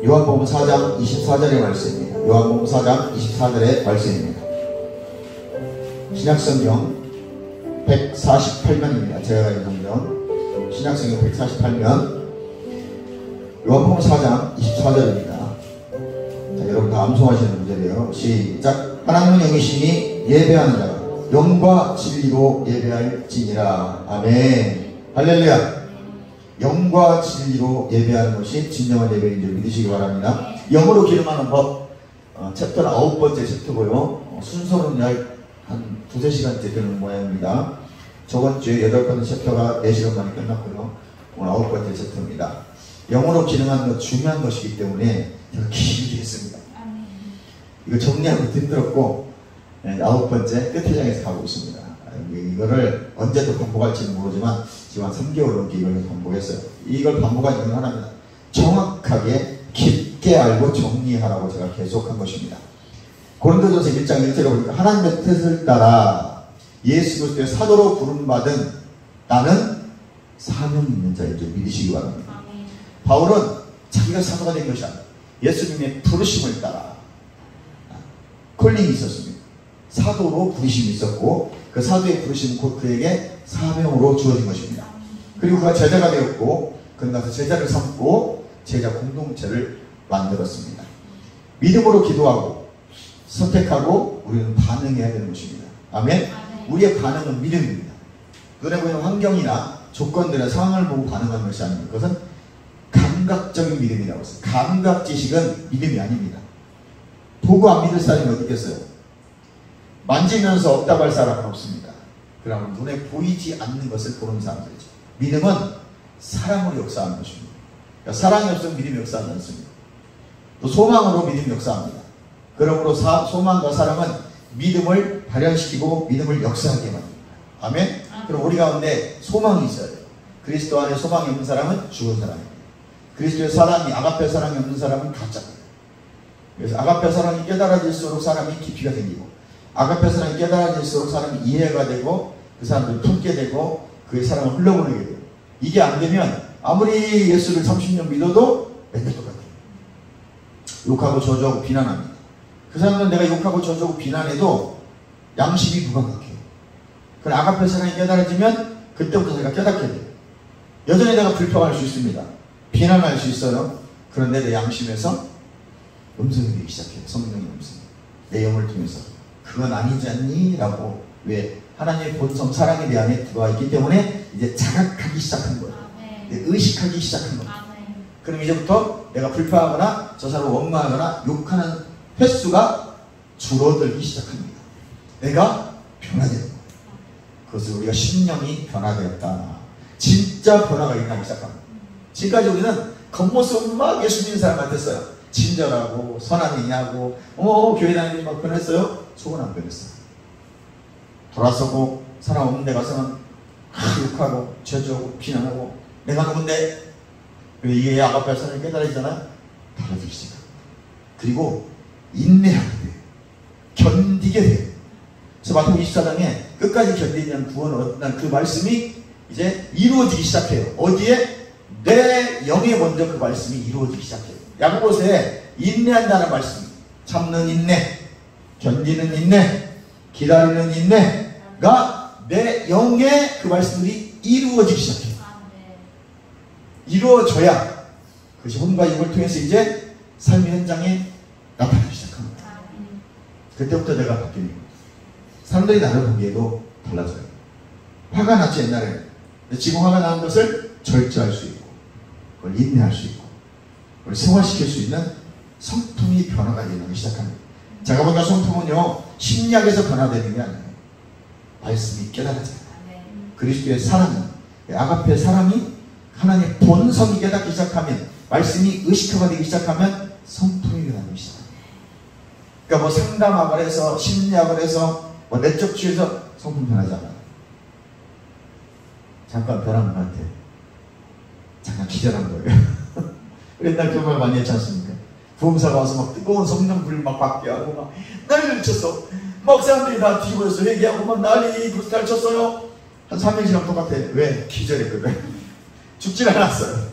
요한복음 4장 24절의 말씀입니다. 요한복음 4장 24절의 말씀입니다. 신약성경 148면입니다. 제가 가진 성경 신약성경 148면 요한복음 4장 24절입니다. 자, 여러분 다 암송하시는 문제래요. 시작. 하나님은 영이시니 예배하는 자가 영과 진리로 예배할지니라. 아멘. 할렐루야. 영과 진리로 예배하는 것이 진정한 예배인 줄 믿으시기 바랍니다. 영으로 기름하는 법, 챕터 9번째 챕터고요. 순서는 한 2~3시간째 되는 모양입니다. 저번주에 8번째 챕터가 4시간 만에 끝났고요. 오늘 9번째 챕터입니다. 영으로 기름하는 것 중요한 것이기 때문에 제가 길게 했습니다. 이거 정리하기 힘들었고 9번째 끝회장에서 가고 있습니다. 이거를 언제 또 반복할지는 모르지만 지금 한 3개월 넘게 이걸 반복했어요. 이걸 반복한 이유는 하나입니다. 정확하게 깊게 알고 정리하라고 제가 계속한 것입니다. 고린도전서 1장 1절에 보니까 하나님의 뜻을 따라 예수 그리스도의 사도로 부름받은 나는 사명이 있는 자인 줄 믿으시기 바랍니다. 바울은 자기가 사도가 된 것이 아니라 예수님의 부르심을 따라 콜링이 있었습니다. 사도로 부르심이 있었고 그 사도의 부르심은 곧 그에게 사명으로 주어진 것입니다. 그리고 그가 제자가 되었고 그는 가서 제자를 삼고 제자 공동체를 만들었습니다. 믿음으로 기도하고 선택하고 우리는 반응해야 되는 것입니다. 아멘? 우리의 반응은 믿음입니다. 눈에 보이는 환경이나 조건들의 상황을 보고 반응하는 것이 아닙니다. 그것은 감각적인 믿음이라고 했어요. 감각 지식은 믿음이 아닙니다. 보고 안 믿을 사람이 어디 있겠어요? 만지면서 응답할 사람은 없습니다. 그러면 눈에 보이지 않는 것을 보는 사람들이죠. 믿음은 사랑으로 역사하는 것입니다. 그러니까 사랑이 없으면 믿음이 역사하지 않습니다. 또 소망으로 믿음이 역사합니다. 그러므로 소망과 사랑은 믿음을 발현시키고 믿음을 역사하게 만듭니다. 아멘? 그럼 우리 가운데 소망이 있어야 돼요. 그리스도 안에 소망이 없는 사람은 죽은 사람입니다. 그리스도의 사랑이 아가페 사랑이 없는 사람은 가짜입니다. 그래서 아가페 사랑이 깨달아질수록 사람이 깊이가 생기고 아가페 사랑이 깨달아질수록 사람이 이해가 되고 그 사람들을 품게 되고 그의 사랑을 흘러보내게 돼요. 이게 안 되면 아무리 예수를 30년 믿어도 맨날 똑같아요. 욕하고 저주하고 비난합니다. 그 사람은 내가 욕하고 저주하고 비난해도 양심이 무감각해요. 그럼 아가페 사랑이 깨달아지면 그때부터 제가 깨닫게 돼요. 여전히 내가 불평할 수 있습니다. 비난할 수 있어요. 그런데 내 양심에서 음성이 되기 시작해요. 성령의 음성. 내 영을 통해서 그건 아니지 않니? 라고. 왜? 하나님의 본성 사랑에 대한 들어와 있기 때문에 이제 자각하기 시작한 거예요. 의식하기 시작한 거예요. 그럼 이제부터 내가 불평하거나 저 사람을 원망하거나 욕하는 횟수가 줄어들기 시작합니다. 내가 변화되는 거예요. 그것을 우리가 심령이 변화되었다. 진짜 변화가 일어나기 시작합니다. 지금까지 우리는 겉모습은 막 예수 믿는 사람 같았어요. 친절하고 선한 얘기하고 교회 다니는 막 변했어요? 속은 안 변했어요. 돌아서고 사람 없는 데 가서는 욕하고 저주하고 비난하고 내가 누군데? 이게 아가페 사랑이 깨달아지잖아요. 달라지기 시작합니다. 그리고 인내하게 돼요. 견디게 돼요. 그래서 마태복음 24장에 끝까지 견디는 구원을 얻는다는 그 말씀이 이제 이루어지기 시작해요. 어디에? 내 영에 먼저 그 말씀이 이루어지기 시작해요. 야고보서에 인내한다는 말씀이 참는 인내, 견디는 인내, 기다리는 인내가 내 영에 그 말씀들이 이루어지기 시작해요. 이루어져야 그것이 혼과 육을 통해서 이제 삶의 현장에 나타나기 시작합니다. 그때부터 내가 바뀌는 거예요. 사람들이 나를 보기에도 달라져요. 화가 났지 옛날에는. 근데 지금 화가 나는 것을 절제할 수 있고 그걸 인내할 수 있고 그걸 승화시킬 수 있는 성품이 변화가 일어나기 시작합니다. 제가 보니까 성품은요 심리학에서 변화되는 게 아니에요. 말씀이 깨달아져요. 그리스도의 사랑은 아가페 사랑이 하나님의 본성이 깨닫기 시작하면 말씀이 의식화가 되기 시작하면 성품이 변하기 시작합니다. 그러니까 뭐 상담학을 해서 심리학을 해서 뭐 내적 치유에서 성품 변하지 않아요. 잠깐 변한 것 같아. 잠깐 기절한 거예요. 옛날 그 말 많이 했지 않습니까? 부흥사가 와서 막 뜨거운 성령불 막 받게 하고 막 난리를 쳤어. 막 사람들이 다 뒤집어져서 얘기하고 막 난리 불살 쳤어요. 한 3일 지나면 똑같아. 왜? 기절했거든. 죽질 않았어요.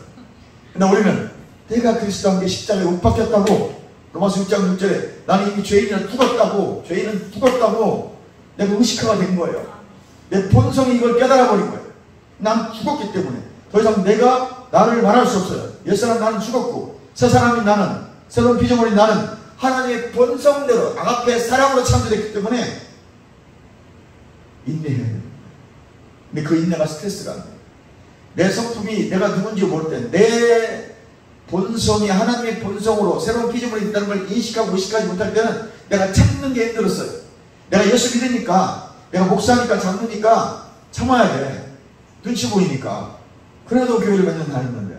근데 우리는 내가 그리스도와 함께 십자가에 못 박혔다고. 로마서 6장 6절에 나는 이미 죄인이라 죽었다고, 죄인은 죽었다고 내가 의식화가 된 거예요. 내 본성이 이걸 깨달아버린 거예요. 난 죽었기 때문에 더 이상 내가 나를 말할 수 없어요. 옛사람 나는 죽었고 새 사람인 나는, 새로운 피조물인 나는 하나님의 본성대로 아가페 사랑으로 창조됐기 때문에 인내해야 됩니다. 근데 그 인내가 스트레스가 안 돼요. 내 성품이 내가 누군지 모를 때 내 본성이 하나님의 본성으로 새로운 피조물이 있다는 걸 인식하고 의식하지 못할 때는 내가 참는 게 힘들었어요. 내가 예수 믿으니까, 내가 목사니까 장로니까 참아야 돼. 눈치 보이니까. 그래도 교회를 몇 년 다녔는데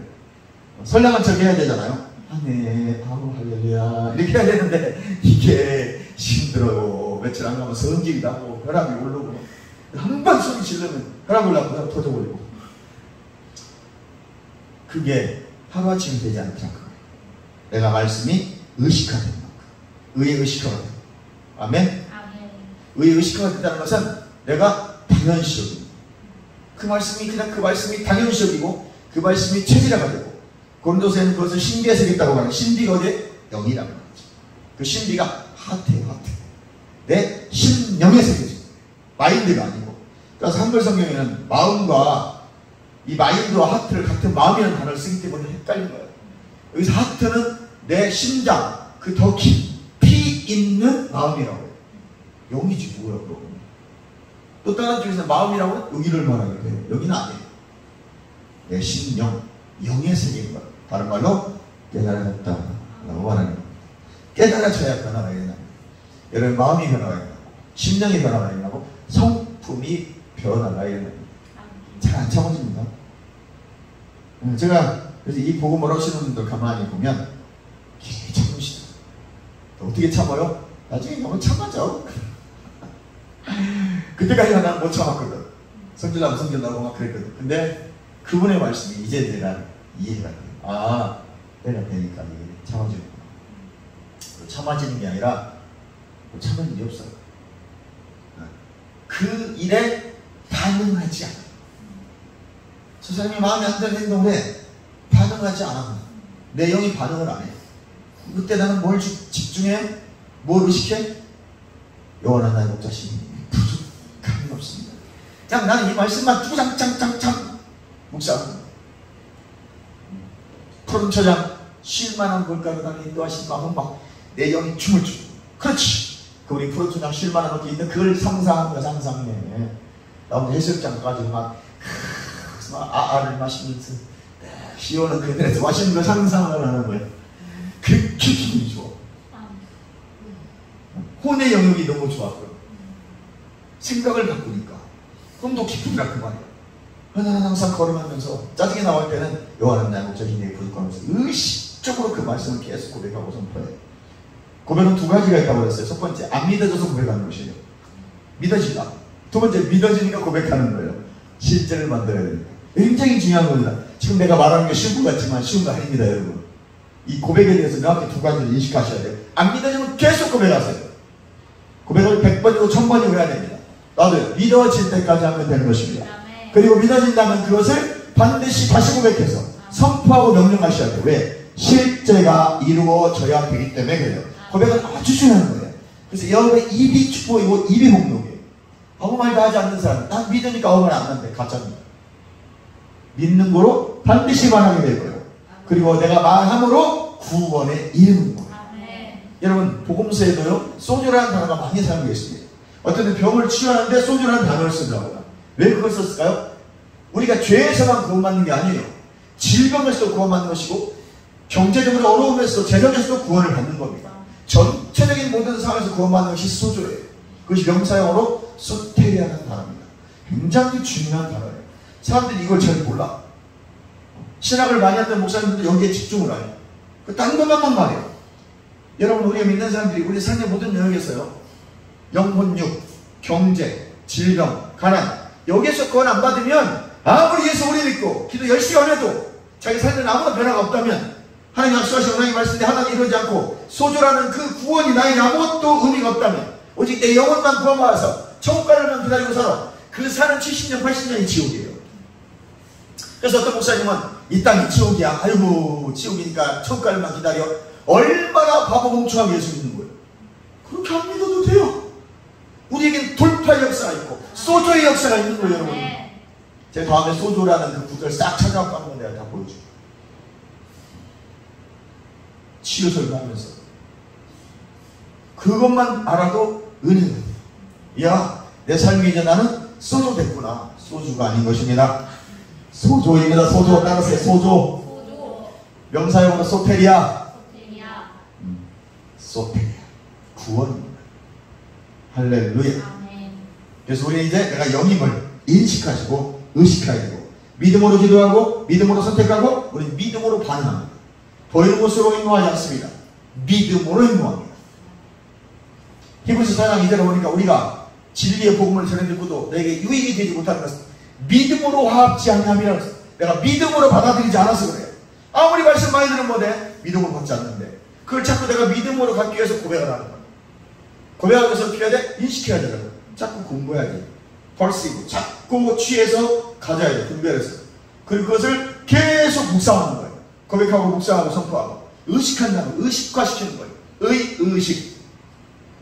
선량한 척 해야 되잖아요. 네, 아무 할렐루야 이렇게 해야 되는데 이게 힘들어요. 며칠 안 가면 성질이 나고 혈압이 오르고 한 번 소리 지르면 혈압 올라고 터져버리고. 그게 하루아침에 되지 않더라고요. 내가 말씀이 의식화된 만큼, 의의 의식화가 된다. 아멘? 의의 의식화가 된다는 것은 내가 당연시적입니다. 그 말씀이 그냥 그 말씀이 당연시적이고 그 말씀이 체질화가 되고, 고린도서에는 그것을 신비에 새겼다고 하는, 신비가 어디에? 영이라고 하죠. 그 신비가 하트예요. 하트. 내 심령에 새겨져. 마인드가 아니고. 그래서 한글 성경에는 마음과 이 마인드와 하트를 같은 마음이라는 단어를 쓰기 때문에 헷갈린 거예요. 여기서 하트는 내 심장, 그 더 깊이 있는 마음이라고 해요. 영이지 뭐야 그럼. 또 다른 쪽에서 마음이라고 여기를 말하게 돼요. 여기는 아니에요. 내 심령, 영에 새긴 것. 다른 말로 깨달았다 라고 말하는 겁니다. 깨달아져야 변화가 일어납니다. 여러분 마음이 변화가 일어나고 심령이 변화가 일어나고 성품이 변화가 일어납니다. 잘 안 참아집니다. 제가 그래서 이 복음을 하시는 분들 가만히 보면 길 참으시죠. 어떻게 참아요? 나중에 너무 참아져. 그때까지 나는 못 참았거든. 성질나고 성질나고 막 그랬거든. 근데 그분의 말씀이 이제 내가 이해가 돼요. 아, 내가 되니까 이게 참아지는구나. 참아지는 게 아니라 참을 일이 없어요. 그 일에 반응하지 않아요. 저 사람이 마음에 안 드는 행동을 해. 반응하지 않아. 내 영이 반응을 안 해. 그때 나는 뭘 집중해? 뭘 의식해? 영원한 나의 목자심이 부족함이 없습니다. 그냥 나는 이 말씀만 주구장창 묵상합니다. 푸른 초장 쉴만한 걸까로 나는 인도하신 마음은 막 내 영이 춤을 추고. 그렇지. 그 우리 푸른 초장 쉴만한 것도 있는데 그걸 상상합니다. 상상해. 나오면 해수욕장 막 아아를 마시면서 시원한 그늘에서 마시는 걸 상상을 하는 거예요. 그렇게 기분이 좋아. 혼의 영역이 너무 좋았고요. 생각을 바꾸니까 꿈도 기쁘더라 그 말이야. 나는 항상 걸어가면서 짜증이 나올 때는 여호와는 나의 목자신 내게 부족하면서 의식적으로 그 말씀을 계속 고백하고 선포해. 고백은 두 가지가 있다고 그랬어요. 첫 번째, 안 믿어져서 고백하는 것이에요. 믿어지다. 두 번째, 믿어지니까 고백하는 거예요. 실제를 만들어야 됩니다. 굉장히 중요한 겁니다. 지금 내가 말하는 게 쉬운 것 같지만 쉬운 거 아닙니다, 여러분. 이 고백에 대해서 명확히 두 가지를 인식하셔야 돼요. 안 믿어지면 계속 고백하세요. 고백을 100번이고 1000번이고 해야 됩니다. 나도 믿어질 때까지 하면 되는 것입니다. 그리고 믿어진다면 그것을 반드시 다시 고백해서 선포하고 명령하셔야 돼요. 왜? 실제가 이루어져야 되기 때문에 그래요. 고백은 아주 중요한 거예요. 그래서 여러분의 입이 축복이고 입이 복록이에요. 아무 말도 하지 않는 사람, 난 믿으니까 아무 말 안 하는데 가짜입니다. 믿는 거로 반드시 말하게 될 거예요. 그리고 내가 말함으로 구원에 이르는 거예요. 여러분 복음서에도요 소주라는 단어가 많이 사용되어 있습니다. 어떤 때 병을 치유하는데 소주라는 단어를 쓰더라고요. 왜 그걸 썼을까요? 우리가 죄에서만 구원받는 게 아니에요. 질병에서도 구원받는 것이고 경제적으로 어려움에서도 재정에서도 구원을 받는 겁니다. 전체적인 모든 상황에서 구원받는 것이 소주예요. 그것이 명사용어로 소테리아라는 단어입니다. 굉장히 중요한 단어예요. 사람들이 이걸 잘 몰라. 신학을 많이 했던 목사님들도 여기에 집중을 해요. 딴 것만 말해요. 여러분 우리가 믿는 사람들이 우리 삶의 모든 영역에서요 영혼육, 경제, 질병, 가난 여기에서 구원 안 받으면 아무리 예수 오래 믿고 기도 열심히 안 해도 자기 삶에 아무런 변화가 없다면 하나님 약속하신 하나님 말씀인데 하나님 이러지 않고 소주라는 그 구원이 나에게 아무것도 의미가 없다면 오직 내 영혼만 구원받아서 천국가를만 기다리고 살아. 그 사는 70년, 80년이 지옥이에요. 그래서 어떤 목사님은 이 땅이 지옥이야. 아이고 지옥이니까 천국 갈만 기다려. 얼마나 바보 멍청하게 예수 믿는 거예요. 그렇게 안 믿어도 돼요. 우리에겐 돌파의 역사가 있고 소조의 역사가 있는 거예요, 여러분. 제 다음에 소조라는 그 구절 싹 찾아갖고 한번 내가 다 보여줄게요. 치유 설교하면서 그것만 알아도 은혜가 돼요. 야, 내 삶이 이제 나는 소조 됐구나. 소주가 아닌 것입니다. 소조입니다. 소조 따라서 소조. 명사용으로 소테리아. 소테리아. 구원입니다. 할렐루야. 그래서 우리는 이제 내가 영임을 인식하시고 의식해야 되고 믿음으로 기도하고 믿음으로 선택하고 우리는 믿음으로 반응합니다. 보이는 것으로 행동하지 않습니다. 믿음으로 행동합니다. 히브리서 4장 2절에 보니까 우리가 진리의 복음을 전해 듣고도 내게 유익이 되지 못하는 것은 믿음으로 화합지 않냐미라. 내가 믿음으로 받아들이지 않아서 그래요. 아무리 말씀 많이 들으면 뭐돼? 믿음으로 받지 않는데 그걸 자꾸 내가 믿음으로 갖기 위해서 고백을 하는 거야. 고백하기 위해서 어떻게 해야 돼? 인식해야 되잖아. 자꾸 공부해야지. 벌쓰고 자꾸 취해서 가져야 돼. 분별해서. 그리고 그것을 계속 묵상하는 거예요. 고백하고 묵상하고 선포하고 의식한다는 거예요. 의식화시키는 거예요. 의식.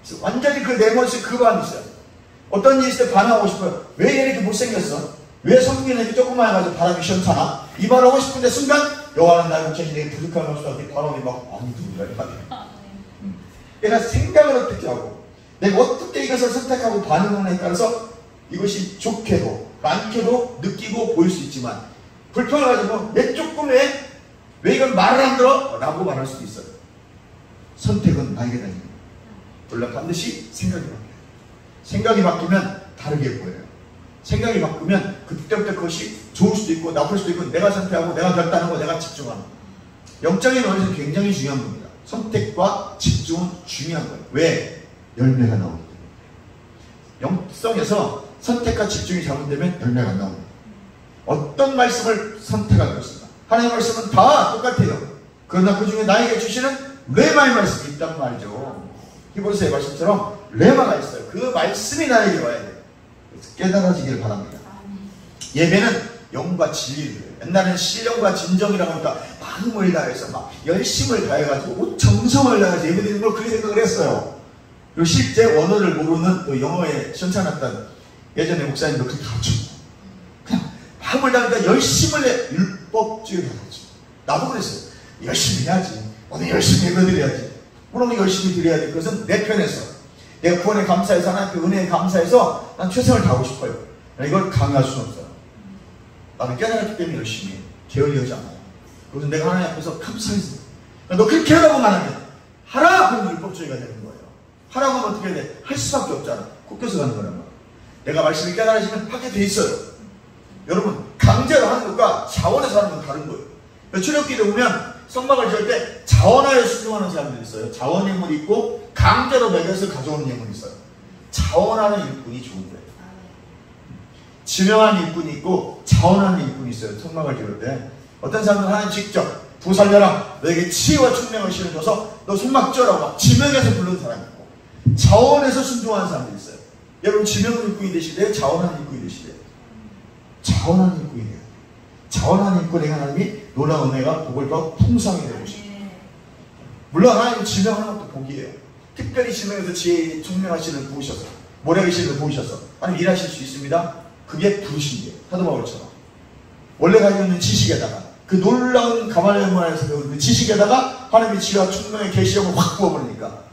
그래서 완전히 그 내 머릿속에 그거 안 있어요. 어떤 일이 있을 때 반항하고 싶어요. 왜 이렇게 못생겼어? 왜 성경에 이렇게 조금만 해가지고 바람이 시원찮아? 이 말 하고 싶은데 순간 여호와는 나를 목자시니 내게 부족함이 없어. 바람이 막 아니 누구야 이 말이야. 내가 생각을 어떻게 하고 내가 어떻게 이것을 선택하고 반응하느냐에 따라서 이것이 좋게도 많게도 느끼고 보일 수 있지만 불평을 가지고 내 조금에 왜 이건 말을 안 들어? 라고 말할 수도 있어요. 선택은 나에게 달립니다. 물론 반드시 생각이 바뀌어요. 생각이 바뀌면 다르게 보여요. 생각이 바꾸면 그때부터 그것이 좋을 수도 있고 나쁠 수도 있고 내가 선택하고 내가 결단하고 내가 집중하는 거예요. 영적인 원리는 굉장히 중요한 겁니다. 선택과 집중은 중요한 거예요. 왜? 열매가 나오기 때문에. 영성에서 선택과 집중이 잘못되면 열매가 나옵니다. 어떤 말씀을 선택할 것인가. 하나님의 말씀은 다 똑같아요. 그러나 그 중에 나에게 주시는 레마의 말씀이 있단 말이죠. 히브리서의 말씀처럼 레마가 있어요. 그 말씀이 나에게 와야 돼요. 그래서 깨달아지기를 바랍니다. 예배는 영과 진리를. 옛날에는 신령과 진정이라고 하니까 마음을 다해서 막 열심을 다해가지고 정성을 다해서 예배드리는 걸 그렇게 생각을 했어요. 그리고 실제 원어를 모르는 또 영어에 시원찮았던 예전에 목사님도 그렇게 가르쳐. 그냥 마음을 다하니까 열심을 내. 율법주의를 하죠. 나도 그랬어요. 열심히 해야지. 오늘 열심히 예배드려야지. 물론 열심히 드려야 될 것은 내 편에서 내가 구원에 감사해서 하나님께 은혜에 감사해서 난 최선을 다하고 싶어요. 이걸 강요할 수는 없어요. 나는 깨달았기 때문에 열심히 해. 게을리하지 않아요. 그래서 내가 하나님 앞에서 감사해서 너 그렇게 하라고 말하면 하라! 그러면 율법주의가 되는 거예요. 하라고 하면 어떻게 해야 돼? 할 수밖에 없잖아. 꺾여서 가는 거란 말이야. 내가 말씀을 깨달아지면 하게 돼 있어요. 여러분 강제로 하는 것과 자원해서 하는 건 다른 거예요. 출애굽기에 보면 성막을 지을 때 자원하여 순종하는 사람들이 있어요. 자원 예물이 있고 강제로 매겨서 가져오는 예물이 있어요. 자원하는 일꾼이 좋은 거예요. 지명하는 일꾼이 있고 자원하는 일꾼이 있어요. 성막을 지을 때 어떤 사람들은 하나님 직접 부살려라 너에게 치유와 총명을 실어줘서 너 손막 쪄라고 막 지명해서 부르는 사람이 있고 자원해서 순종하는 사람들이 있어요. 여러분 지명하는 일꾼이 되시되 자원하는 일꾼이 되시되 자원하는 일꾼이 돼요. 자원하는 일꾼에게 하나님이 놀라운 은혜가 복을 받고 풍성히 되주십니다. 물론 하나님 지명하는 것도 복이에요. 특별히 지명해서 지혜 총명하시는 부으셔서 모래 계시는 부으셔서 하나님 일하실 수 있습니다. 그게 부르심이에요. 사도 바울처럼 원래 가지고 있는 지식에다가 그 놀라운 가말리엘 문화에서 배운 그 지식에다가 하나님의 지혜와 총명의 계시형을 확 부어버리니까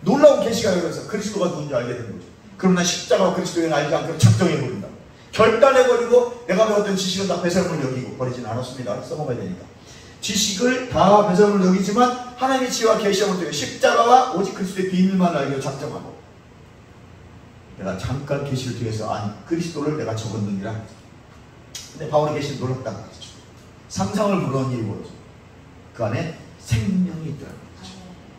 놀라운 계시가 열려서 그리스도가 누군지 알게 되는 거죠. 그럼 난 십자가와 그리스도를 알지 않고 작정해버린다. 결단해버리고 내가 배웠던 지식은 다 배설물 여기고 버리진 않았습니다. 써먹어야 되니까. 지식을 다 배설물 여기지만 하나님의 지혜와 계시형을 통해 십자가와 오직 그리스도의 비밀만 알기로 작정하고 내가 잠깐 계시를 통해서 아니 그리스도를 내가 적었느니라. 근데 바울의 계시는 놀랍다는 거죠. 상상을 불러온 일이 뭐죠? 그 안에 생명이 있더라는 거죠.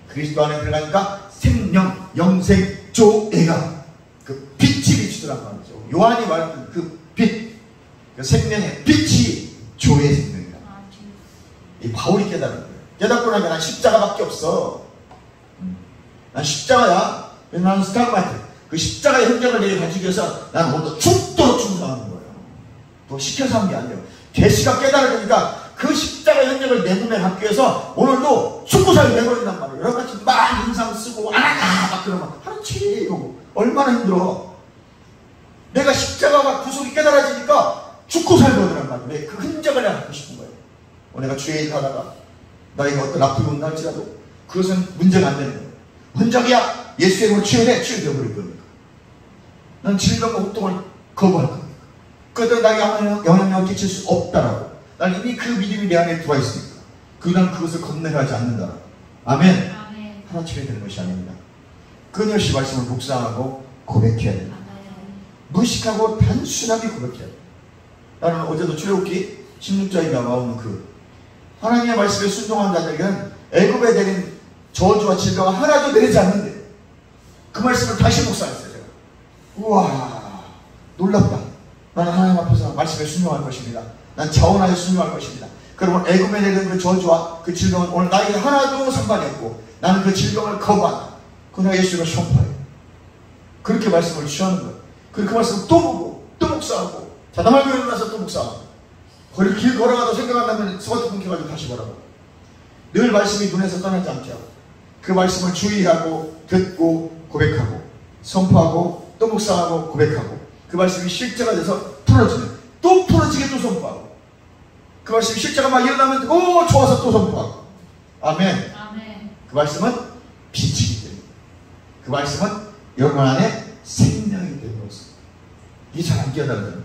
그리스도 안에 들어가니까 생명, 영생, 조애가 그 빛이 비추더란 말이죠. 요한이 말했던 그 빛, 그 생명의 빛이 조의 생명이다. 이 바울이 깨달은 거예요. 깨닫고 나니까 난 십자가밖에 없어. 난 십자가야. 나는 스타그마트. 그 십자가의 흔적을 내게 가지기 위해서 나는 오늘 죽도록 충성하는 거예요. 또 시켜서 한 게 아니에요. 계시가 깨달으니까 그 십자가 영역을 내 몸에 갖기 위해서 오늘도 축구사를 내버린단 말이에요. 여러분같이 막 인상 쓰고 아나나 막 그러면 하루 종일 얼마나 힘들어. 내가 십자가가 구속이 깨달아지니까 축구사를 내버리란 말이에요. 왜? 그 흔적을 내가 갖고 싶은 거예요. 내가 주의 일 하다가 나에게 어떤 아픔이 온다 할지라도 그것은 문제가 안 되는 거예요. 흔적이야. 예수의 이름으로 치유돼. 치유되어버릴 겁니까? 난 질병과 고통을 거부할 겁니까? 그것들은 나에게 아무 영향력을 끼칠 수 없다라고. 난 이미 그 믿음이 내 안에 들어와 있으니까 난 그것을 겁내가지 않는다라고. 아멘. 아멘. 하나치게 되는 것이 아닙니다. 끊임없이 말씀을 묵상하고 고백해야 됩니다. 무식하고 단순하게 고백해야 됩니다. 나는 어제도 출애굽기 16장에 나오는 그 하나님의 말씀에 순종한 자들에게는 애굽에 내린 저주와 질병을 하나도 내리지 않는데 그 말씀을 다시 묵상했어요. 제가 우와 놀랍다. 나는 하나님 앞에서 말씀에 순종할 것입니다. 난 자원하여 순종할 것입니다. 그러면 애굽에 내린 그 저주와 그 질병은 오늘 나에게 하나도 상관이 없고 나는 그 질병을 거부한다. 그러나 예수가 선포해요. 그렇게 말씀을 취하는 거예요. 그렇게 말씀을 또 보고 또 묵상하고 자다 말고 일어나서 또 묵상하고 거리 길 걸어가다 생각한다면 스마트폰 켜가지고 다시 보라고. 늘 말씀이 눈에서 떠나지 않게 하고 그 말씀을 주의하고 듣고 고백하고 선포하고 또 묵상하고 고백하고 그 말씀이 실제가 돼서 풀어지면 또 풀어지게 또 선포하고 그 말씀이 실제가 막 일어나면 오 좋아서 또 선포하고. 아멘. 아멘. 그 말씀은 빛이기 때문에 그 말씀은 여러분 안에 생명이 되는 것입니다. 이게 잘 안 깨달아져요.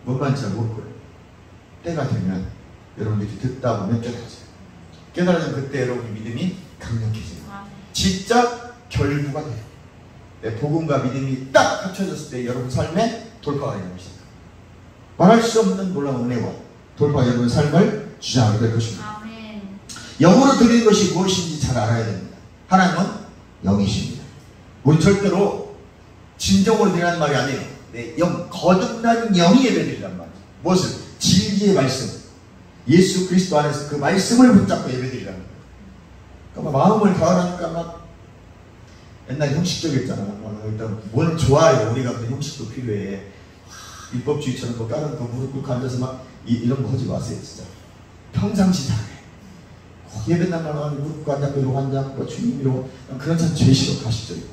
뭔가는 잘 모를 거예요. 때가 되면 여러분들이 듣다 보면 깨달아져요. 깨달아지면 그때 여러분의 믿음이 강력해져요. 진짜 결부가 돼요. 네, 복음과 믿음이 딱 합쳐졌을 때 여러분 삶에 돌파가 되는 것입니다. 말할 수 없는 놀라운 은혜와 돌파가 여러분 삶을 주장하게 될 것입니다. 아멘. 영으로 드리는 것이 무엇인지 잘 알아야 됩니다. 하나님은 영이십니다. 우리 절대로 진정으로 드리라는 말이 아니에요. 네, 거듭난 영이 예배드리란 말이에요. 무엇을? 진리의 말씀. 예수 그리스도 안에서 그 말씀을 붙잡고 예배드리라는 거예요. 그러니까 마음을 다하라니까 막 옛날에 형식적이었잖아. 일단 뭐는 좋아요. 우리가 그 형식도 필요해. 율법주의처럼 뭐 다른 거 무릎 꿇고 앉아서 막 이런 거 하지 마세요. 진짜 평상시 잘해. 예배 날만 무릎 꿇고 앉았고 이러고 앉았고 주님 이러고 그런 참 제일 싫어. 가식적이고.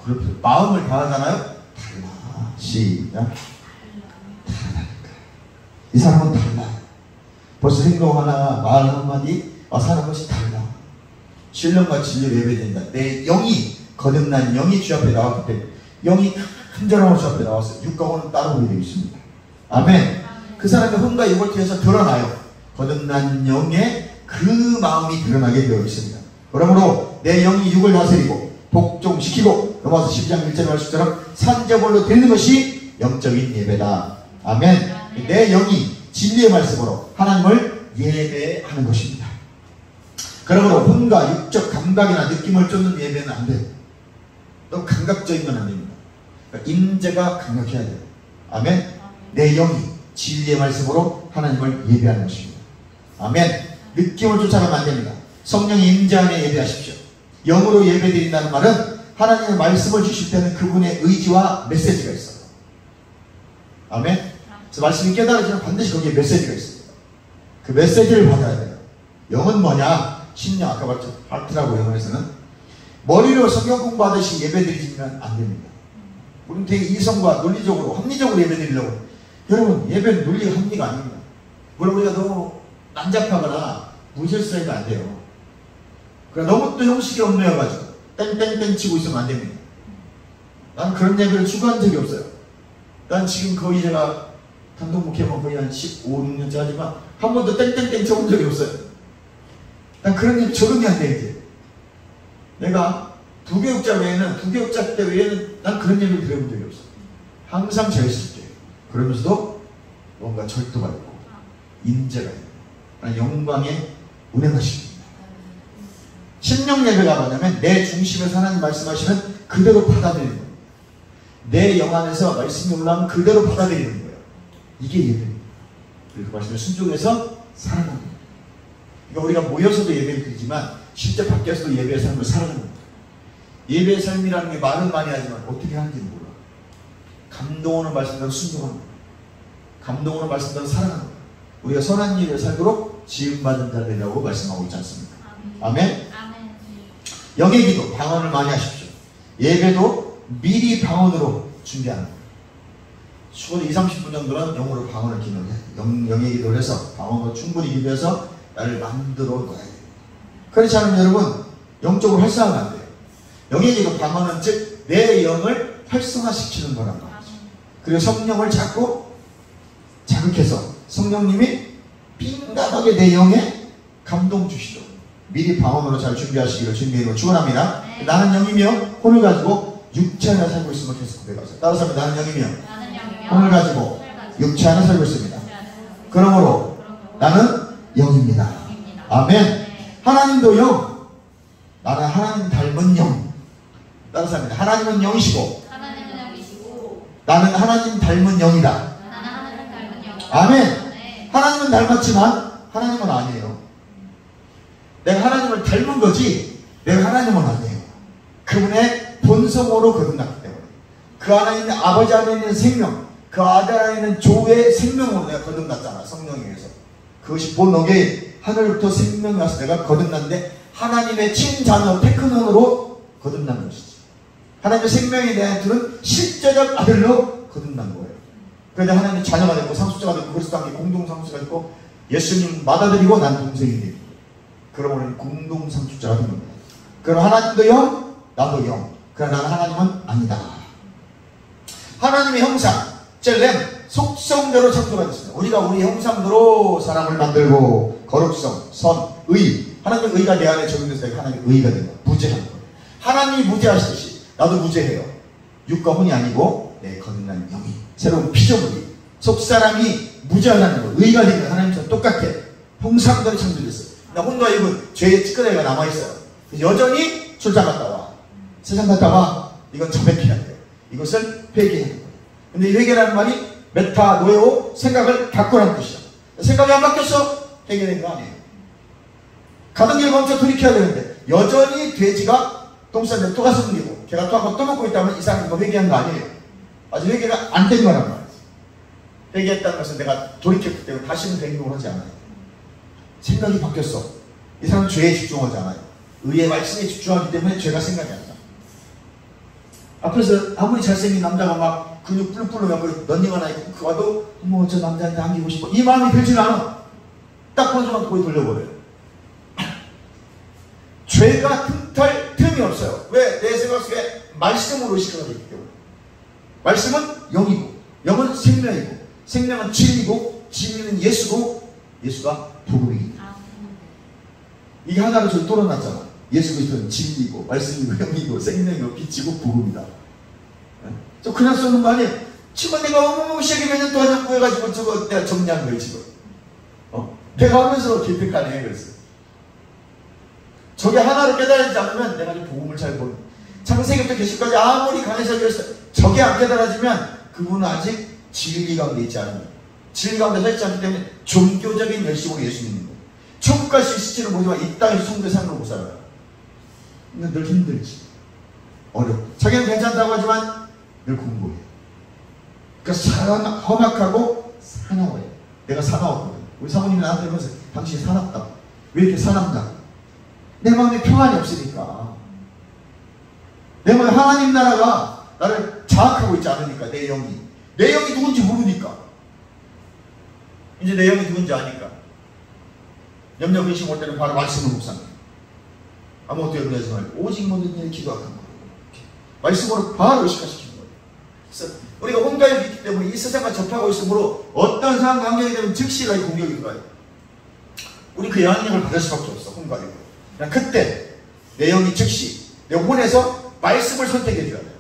그렇게 마음을 다하잖아요. 달라. 시작. 다르다니까. 이 사람은 달라. 벌써 행동 하나, 말 한마디, 사는 것이 달라. 신령과 진리로 예배된다. 내 영이, 거듭난 영이 주 앞에 나왔기 때문에 영이 큰절함으로 주 앞에 나왔어요. 육가고는 따로 보게 되어 있습니다. 아멘. 그 사람의 혼과 육을 통해서 드러나요. 거듭난 영의 그 마음이 드러나게 되어 있습니다. 그러므로 내 영이 육을 다스리고 복종시키고 로마서 12장 1절의 말씀처럼 산저물로 드리는 것이 영적인 예배다. 아멘. 내 영이 진리의 말씀으로 하나님을 예배하는 것입니다. 그러므로 혼과 육적 감각이나 느낌을 쫓는 예배는 안 돼요. 너무 감각적이면 안 됩니다. 그러니까 임재가 강력해야 돼요. 아멘. 내 영이 진리의 말씀으로 하나님을 예배하는 것입니다. 아멘. 느낌을 쫓아가면 안 됩니다. 성령의 임재 안에 예배하십시오. 영으로 예배드린다는 말은 하나님의 말씀을 주실 때는 그분의 의지와 메시지가 있어요. 아멘. 그래서 말씀이 깨달아지면 반드시 거기에 메시지가 있습니다. 그 메시지를 받아야 돼요. 영은 뭐냐? 신령 아까 봤더라고. 영어에서는 머리로 성경 공부하듯이 예배드리지면 안 됩니다. 우리는 되게 이성과 논리적으로 합리적으로 예배드리려고. 여러분 예배는 논리가 합리가 아닙니다. 물론 우리가 너무 난잡하거나 무질서하면 안 돼요. 그러니까 너무 또 형식이 얽매여가지고 땡땡땡 치고 있으면 안 됩니다. 난 그런 예배를 추구한 적이 없어요. 난 지금 거의 제가 단독 목회만 거의 한 15, 16년째 하지만 한 번도 땡땡땡 쳐본 적이 없어요. 난 그런 일 적응이 안 돼, 이제. 내가 부교육자 외에는, 부교육자 때 외에는 난 그런 얘기를 들어본 적이 없어. 항상 자유스럽게. 그러면서도 뭔가 절도가 있고, 임재가 있고, 난 영광의 운행하십니다. 심령 예배가 뭐냐면 내 중심에서 하나님 말씀하시면 그대로 받아들이는 거예요. 내 영 안에서 말씀이 올라오면 그대로 받아들이는 거예요. 이게 예배입니다. 그리고 그 말씀을 순종해서 살아가는 거예요. 그러니까 우리가 모여서도 예배를 드리지만 실제 밖에서도 예배의 삶을 살아가는 거예요. 예배의 삶이라는 게 말은 많이 하지만 어떻게 하는지는 몰라. 감동 오는 말씀대로 순종하는 거예요. 감동 오는 말씀대로 살아가는 거예요. 우리가 선한 일을 살도록 지음받은 자들이라고 말씀하고 있지 않습니까? 아멘? 영의 기도, 방언을 많이 하십시오. 예배도 미리 방언으로 준비하는 거예요. 추후에 20-30분 정도는 영어로 방언을 기도해야 돼요. 영의 기도를 해서 방언으로 충분히 기도해서 나를 만들어 놓아야 돼요. 그렇지 않으면 여러분 영적으로 활성화가 안 돼요. 영의 기도, 방언은 즉 내 영을 활성화시키는 거란 말이죠. 그리고 성령을 자꾸 자극해서 성령님이 민감하게 내 영에 감동 주시도록 미리 방언으로 잘 준비하시기를 주님의 축원합니다. 네. 나는 영이며 혼을 가지고 육체 안에 살고 있음을 계속 고백하세요. 따라서 나는 영이며 혼을 가지고 육체 안에 살고 있습니다. 그러므로 나는 영입니다. 아멘. 하나님도 영, 나는 하나님 닮은 영. 따라서 합니다. 하나님은 영이시고 나는 하나님 닮은 영이다. 아멘. 하나님은 닮았지만 하나님은 아니에요. 내가 하나님을 닮은 거지 내가 하나님은 아니에요. 그분의 본성으로 거듭났기 때문에 그 안에 있는 아버지 안에 있는 생명, 그 아들 안에 있는 조의 생명으로 내가 거듭났잖아. 성령에 의해서 그것이 본너게 하늘부터 생명이 와서 내가 거듭났는데 하나님의 친자녀 테크논으로 거듭난 것이지. 하나님의 생명에 대한 들은 실제적 아들로 거듭난 거예요. 그런데 하나님의 자녀가 되고 상속자가 되고 그리스도와 함께 공동상속자가 되고 예수님 받아들이고 난 동생이 되고 그러면 공동상속자가 된 겁니다. 그럼 하나님도 영, 나도 영. 그러나 나는 하나님은 아니다. 하나님의 형상, 젤렘, 속성대로 창조받았습니다. 우리가 우리 형상대로 사람을 만들고 거룩성, 선, 의. 하나님의 의가 내 안에 적용돼서 하나님의 의가 된다. 무죄한 거예요. 하나님이 무죄하시듯이 나도 무죄해요. 육과 혼이 아니고 내 거듭난 영이 새로운 피조물이 속사람이 무죄하다는 거 의가 되는 하나님처럼 똑같게 형상대로 창조됐어요. 나 혼과 육은 죄의 찌꺼기가 남아있어요. 여전히 출장 갔다 와. 세상 갔다 와. 이건 자백해야 돼요. 이것을 회개해야 돼요. 근데 이 회개라는 말이 메타, 노에오, 생각을 바꾸라는 뜻이야. 생각이 안 바뀌었어? 회개된 거 아니에요. 가던 길 멈춰 돌이켜야 되는데 여전히 돼지가 똥 쌌는데 또 가서 숨기고 걔가 또 한 번 또 먹고 있다면 이 사람이 뭐 회개한 거 아니에요. 아직 회개가 안 된 거란 말이에요. 회개했다는 것은 내가 돌이켰기 때문에 다시는 그 행동을 하지 않아요. 생각이 바뀌었어. 이 사람은 죄에 집중하지 않아요. 의의 말씀에 집중하기 때문에 죄가 생각이 안 나. 앞에서 아무리 잘생긴 남자가 막 근육 뿔뿔하고 런닝 하나 입고 그거 와도 뭐 저 남자한테 안기고 싶어 이 마음이 들지 않아. 딱 본 순간 거기 돌려버려요. 죄가 틈탈 틈이 없어요. 왜? 내 생각 속에 말씀으로 의식하게 되기 때문에. 말씀은 영이고 영은 생명이고 생명은 진리고 진리는 예수고 예수가 복음이기 때문에 이게 하나로 저기 뚫어놨잖아. 예수 그리스도는 진리고 말씀이고 영이고 생명이고 빛이고 복음이다. 저 그냥 쏘는 거 아니에요. 지금 내가 어마무시하게 몇 년 동안 연구해가지고 저거 내가 정리한 거예요 지금. 내가 하면서 기특하네 그랬어요. 저게 하나로 깨달아지지 않으면 내가 좀 복음을 잘 모르는 창세기부터 계시까지 아무리 강해서 그랬어요. 저게 안 깨달아지면 그분은 아직 진리 가운데 있지 않은 거예요. 진리 가운데 서 있지 않기 때문에 종교적인 열심으로 예수 믿는 거예요. 천국 갈 수 있을지는 모르지만 이 땅에서 성도의 삶을 못 살아요. 근데 늘 힘들지. 어려워. 자기는 괜찮다고 하지만 늘 공부해요. 그러니까 험악하고 사나워요. 내가 사나웠거든. 우리 사모님이 나한테 그러면서 당신이 사납다. 왜 이렇게 사납다? 내 마음에 평안이 없으니까. 내 마음에 하나님 나라가 나를 장악하고 있지 않으니까 내 영이 누군지 모르니까. 이제 내 영이 누군지 아니까 염려 근심 올 때는 바로 말씀을 묵상해. 아무것도 염려하지 말고 오직 모든 일에 기도하는 거예요. 말씀으로 바로 의식화시키는 거예요. 그래서 우리가 혼과에 있기 때문에 이 세상과 접하고 있으므로 어떤 상황 환경이 되면 즉시 나의 공격이 들어와요. 우리 그 영향력을 받을 수밖에 없어. 혼과에. 그때 내 영이 즉시 내 혼에서 말씀을 선택해 줘야 돼요.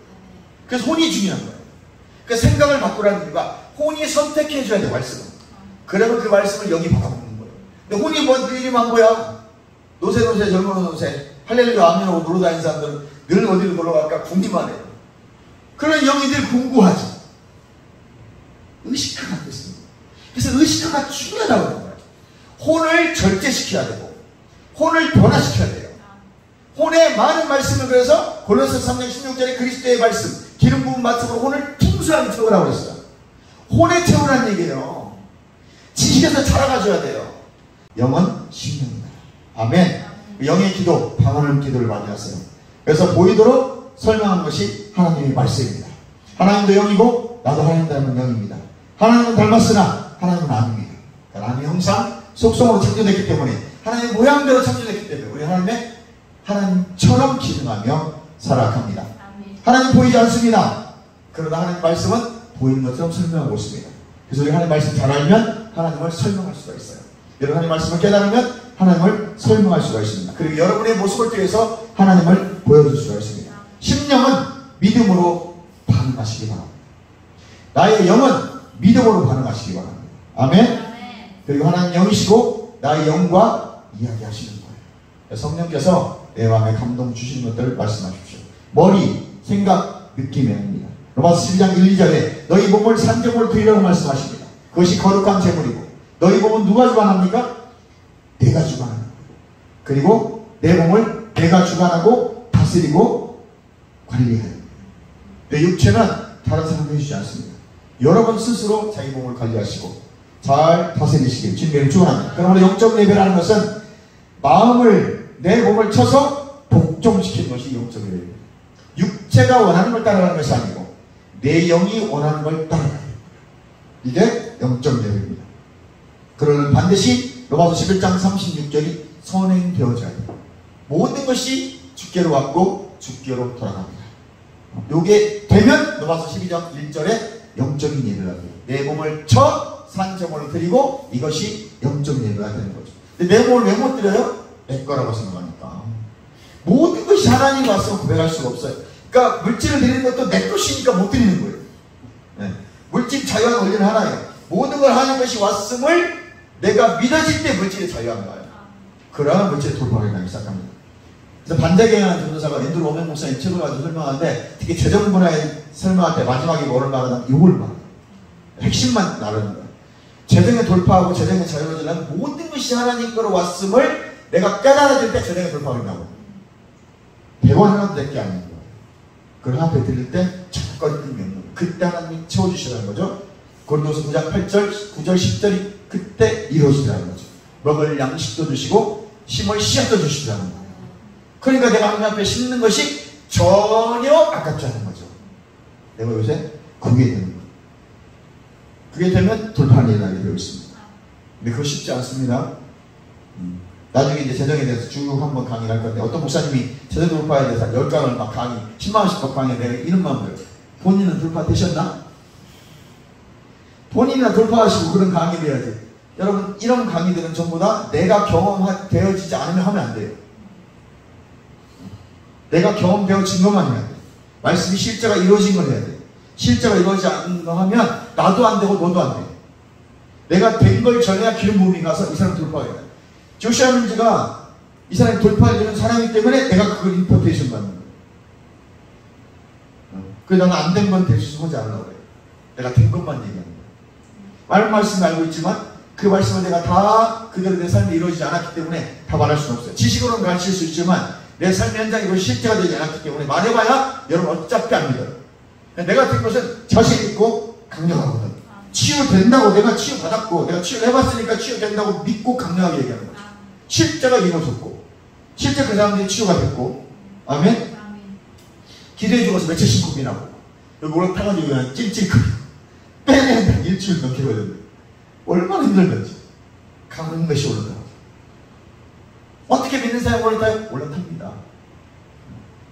그래서 혼이 중요한 거예요. 그 생각을 바꾸라는 이유가 혼이 선택해 줘야 돼요. 말씀을. 그러면 그 말씀을 영이 받아먹는 거예요. 근데 혼이 뭔 일이만 뭐야? 노세 젊은 노세 할렐루야 아멘하고 놀러 다니는 사람들은 늘 어디로 놀러 갈까 궁리만 해요. 그런 영이 늘 공부하지. 의식화가 안 됐습니다. 그래서 의식화가 중요하다고 하는 거예요. 혼을 절제시켜야 되고 혼을 변화시켜야 돼요. 혼의 많은 말씀을 그래서 골로새서 3장 16절에 그리스도의 말씀 기름 부은 말씀으로 혼을 풍성하게 채우라고 그랬어요. 혼에 채우라는 얘기예요. 지식에서 자라가줘야 돼요. 영은 심령이다. 아멘. 영의 기도, 방언의 기도를 많이 하세요. 그래서 보이도록 설명한 것이 하나님의 말씀입니다. 하나님도 영이고 나도 하나님 닮은 영입니다. 하나님은 닮았으나 하나님은 아닙니다. 하나님의 형상, 속성으로 창조됐기 때문에 하나님의 모양대로 창조됐기 때문에 우리 하나님처럼 기능하며 살아갑니다. 하나님 보이지 않습니다. 그러나 하나님 말씀은 보이는 것처럼 설명하고 있습니다. 그래서 우리 하나님 말씀 잘 알면 하나님을 설명할 수가 있어요. 여러분 하나님 말씀을 깨달으면 하나님을 설명할 수가 있습니다. 그리고 여러분의 모습을 통해서 하나님을 보여줄 수가 있습니다. 심령은 믿음으로 반응하시기 바랍니다. 나의 영은 믿음으로 반응하시기 바랍니다. 아멘. 그리고 하나님 영이시고 나의 영과 이야기하시는 거예요. 성령께서 내 마음에 감동 주시는 것들을 말씀하십시오. 머리, 생각, 느낌이 아닙니다. 로마서 12장 1, 2절에 너희 몸을 산제물로 드리라고 말씀하십니다. 그것이 거룩한 제물이고 너희 몸은 누가 주관합니까? 내가 주관하는 거예요. 그리고 내 몸을 내가 주관하고 다스리고 관리해야 됩니다. 내 육체는 다른 사람도 해주지 않습니다. 여러분 스스로 자기 몸을 관리하시고 잘 다스리시길 주님을 축원합니다. 그러므로 영적 예배라는 것은 마음을 내 몸을 쳐서 복종시키는 것이 영적 예배입니다. 육체가 원하는 걸 따라가는 것이 아니고 내 영이 원하는 걸 따라가는 거예요. 이게 영적 예배입니다. 그러면 반드시 로마서 11장 36절이 선행되어져야 돼요. 모든 것이 주께로 왔고 주께로 돌아갑니다. 요게 되면 로마서 12장 1절에 영적인 예배가 돼요. 내 몸을 쳐 산제물로 드리고 이것이 영적 예배가 되는 거죠. 근데 내 몸을 왜 못 드려요? 내 거라고 생각하니까. 모든 것이 하나님 왔으면 고백할 수가 없어요. 그러니까 물질을 드리는 것도 내 것이니까 못 드리는 거예요. 네. 물질 자유한 원리는 하나예요. 모든 걸 하는 것이 왔음을 내가 믿어질 때 물질이 자유한 거예요. 그러면 물질이 돌파하기 나기 시작합니다. 그래서 반대경영하는 전도사가 앤드루 오멘 목사님 책을 가지고 설명하는데 특히 재정 분야에 설명할 때 마지막에 뭐를 말하냐면 이걸 말해요. 핵심만 나르는 거예요. 재정에 돌파하고 재정에 자유로워지려면 모든 것이 하나님 거로 왔음을 내가 깨달아질 때 재정에 돌파하게 나오고 100원 하나도 될 게 아닌 거예요. 그걸 앞에 드릴 때 잠깐 힘이 없는 거예요. 그때 하나님이 채워주시라는 거죠. 고린도서 9장 8절, 9절, 10절이 그때 이루어지라는 거죠. 먹을 양식도 주시고 심을 씨앗도 주시라는 거예요. 그러니까 내가 하나님 앞에 심는 것이 전혀 아깝지 않은 거죠. 내가 요새 그게 되는 거예요. 그게 되면 돌파는 일어나게 되어 있습니다. 근데 그거 쉽지 않습니다. 나중에 이제 재정에 대해서 쭉 한번 강의를 할 건데 어떤 목사님이 재정 돌파에 대해서 10강을 막 강의, 10만원씩 막 강의 내가 이런 마음을 본인은 돌파 되셨나? 본인이나 돌파하시고 그런 강의를 해야지. 여러분 이런 강의들은 전부 다 내가 경험되어지지 않으면 하면 안 돼요. 내가 경험되어진 것만 해야 돼. 말씀이 실제가 이루어진 걸 해야 돼. 실제가 이루어지지 않는 거 하면 나도 안 되고 너도 안 돼. 내가 된 걸 전해야 기름 부음이 가서 이 사람 돌파해야 돼. 조시아 민지가 이 사람이 돌파해주는 사람이기 때문에 내가 그걸 임포테이션 받는 거예요. 그래서 나는 안 된 건 될 수 하지 않으려고 그래요. 내가 된 것만 얘기하는 거예요. 말씀을 알고 있지만 그 말씀을 내가 다 그대로 내 삶에 이루어지지 않았기 때문에 다 말할 수는 없어요. 지식으로는 가르칠 수 있지만 내 삶의 현장이 이거 실제가 되지 않았기 때문에 말해봐야 여러분 어차피 안 믿어요. 내가 된 것은 자신 있고 강력하거든. 치유된다고 내가 치유받았고 내가 치유를 해봤으니까 치유된다고 믿고 강력하게 얘기하는 거죠. 실제가 이루어졌고 실제 그 사람들이 치유가 됐고 아멘? 기도해 죽어서 며칠씩 고민하고 여기 올라타가지고 그냥 찔찔거리고 빼내는 일주일 넘게 걸렸는데 얼마나 힘들던지 가는 것이 올라타요. 어떻게 믿는 사람이 올라타요? 올라탑니다.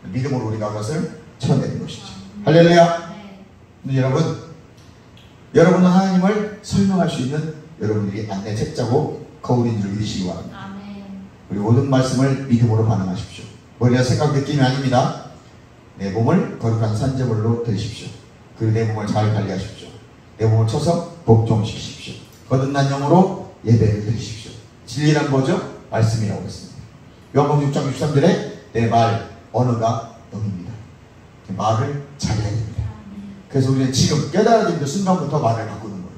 믿음으로 우리가 그것을 쳐내는 것이죠. 할렐루야. 여러분은 하나님을 설명할 수 있는 여러분들이 안내 책자고 거울인 줄 믿으시기 바랍니다. 우리 모든 말씀을 믿음으로 반응하십시오. 머리와 생각 느낌이 아닙니다. 내 몸을 거룩한 산제물로 드리십시오. 그리고 내 몸을 잘 관리하십시오. 내 몸을 쳐서 복종시키십시오. 거듭난 영으로 예배를 드리십시오. 진리란 뭐죠? 말씀이라고 했습니다. 요한복음 6장 63절에 내 말 언어가 영입니다. 말을 잘해야 됩니다. 그래서 우리는 지금 깨달아지는 순간부터 말을 바꾸는 거예요.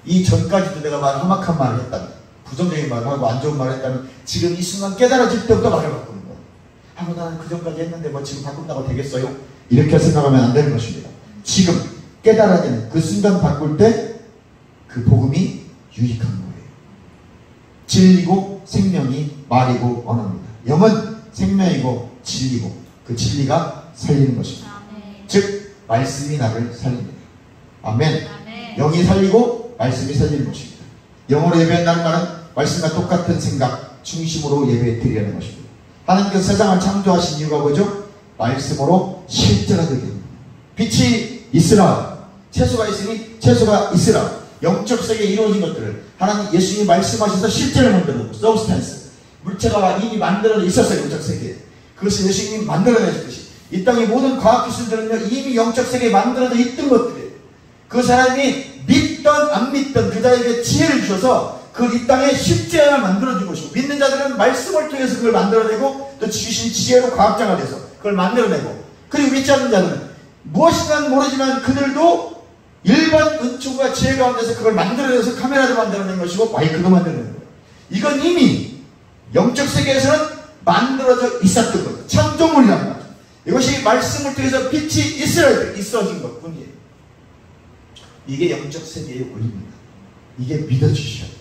이 전까지도 내가 험악한 말을 했다면 부정적인 말을 하고 안 좋은 말을 했다면 지금 이 순간 깨달아질 때부터 말을 바꾸는 거예요. 하고 나는 그 전까지 했는데 뭐 지금 바꾼다고 되겠어요? 이렇게 생각하면 안 되는 것입니다. 지금 깨달아지는 그 순간 바꿀 때 그 복음이 유익한 거예요. 진리고 생명이 말이고 언어입니다. 영은 생명이고 진리고 그 진리가 살리는 것입니다. 아멘. 즉 말씀이 나를 살립니다. 아멘. 아멘. 영이 살리고 말씀이 살리는 것입니다. 영으로 예배한다는 말은 말씀과 똑같은 생각 중심으로 예배 드리려는 것입니다. 하나님께서 세상을 창조하신 이유가 뭐죠? 말씀으로 실제가 되게 합니다. 빛이 있으라. 채소가 있으니 채소가 있으라. 영적 세계에 이루어진 것들을 하나님 예수님이 말씀하셔서 실제로 만들어놓고 서브스탄스 물체가 이미 만들어져 있었어요. 영적 세계에. 그것을 예수님이 만들어내셨듯이 이 땅의 모든 과학기술들은요 이미 영적 세계에 만들어져 있던 것들이에요. 그것을 하나님이 믿던 안 믿던 그 자에게 지혜를 주셔서 그 이 땅에 실제를 만들어준 것이고 믿는 자들은 말씀을 통해서 그걸 만들어내고 또 주신 지혜로 과학자가 돼서 그걸 만들어내고 그리고 믿지 않는 자들은 무엇인가는 모르지만 그들도 일반 은총과 지혜 가운데서 그걸 만들어내서 카메라도 만들어낸 것이고 마이크도 만들어낸 거예요. 이건 이미 영적 세계에서는 만들어져 있었던 거예요. 창조물이란 말이죠. 이것이 말씀을 통해서 빛이 있어진 것 뿐이에요. 이게 영적 세계의 원리입니다. 이게 믿어주셔야 돼요.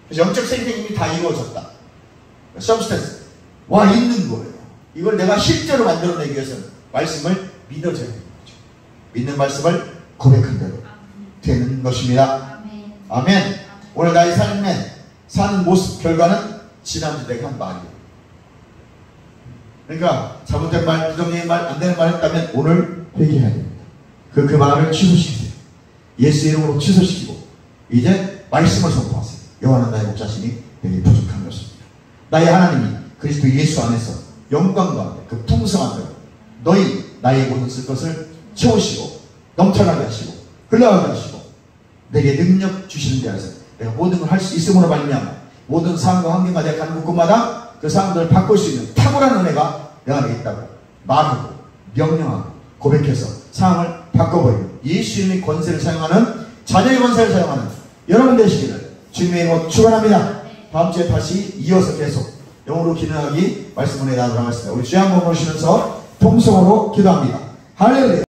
그래서 영적 세계는 이미 다 이루어졌다. 서브스탄스 와 있는 거예요. 이걸 내가 실제로 만들어내기 위해서는 말씀을 믿어줘야 되는 거죠. 믿는 말씀을 고백한 대로 되는 것입니다. 아멘. 아멘. 오늘 나의 삶에 사는 모습 결과는 지난주 내가 한 말이에요. 그러니까 잘못된 말, 부정적인 말, 안 되는 말 했다면 오늘 회개해야 됩니다. 그 말을 취소시키세요. 예수 이름으로 취소시키고 이제 말씀을 선포하세요. 여호와는 나의 목자시니 내게 부족한 것입니다. 나의 하나님이 그리스도 예수 안에서 영광과 그 풍성한 대로 너희 나의 모든 쓸 것을 채우시고 넘쳐나게 하시고 흘러가게 하시고 내게 능력 주시는 데에서 내가 모든 걸 할 수 있음으로 말미암아 모든 상황과 환경과 내가 가는 곳마다 그 사람들을 바꿀 수 있는 탁월한 은혜가 내 안에 있다고 말하고 명령하고 고백해서 상황을 바꿔버리고 예수 이름의 권세를 사용하는 자녀의 권세를 사용하는 여러분 되시기를 주님의 이름으로 축원합니다. 다음 주에 다시 이어서 계속 영으로 기능하기 말씀 은혜 나누도록 하겠습니다. 우리 주여 한번 보시면서 통성으로 기도합니다. 할렐루야.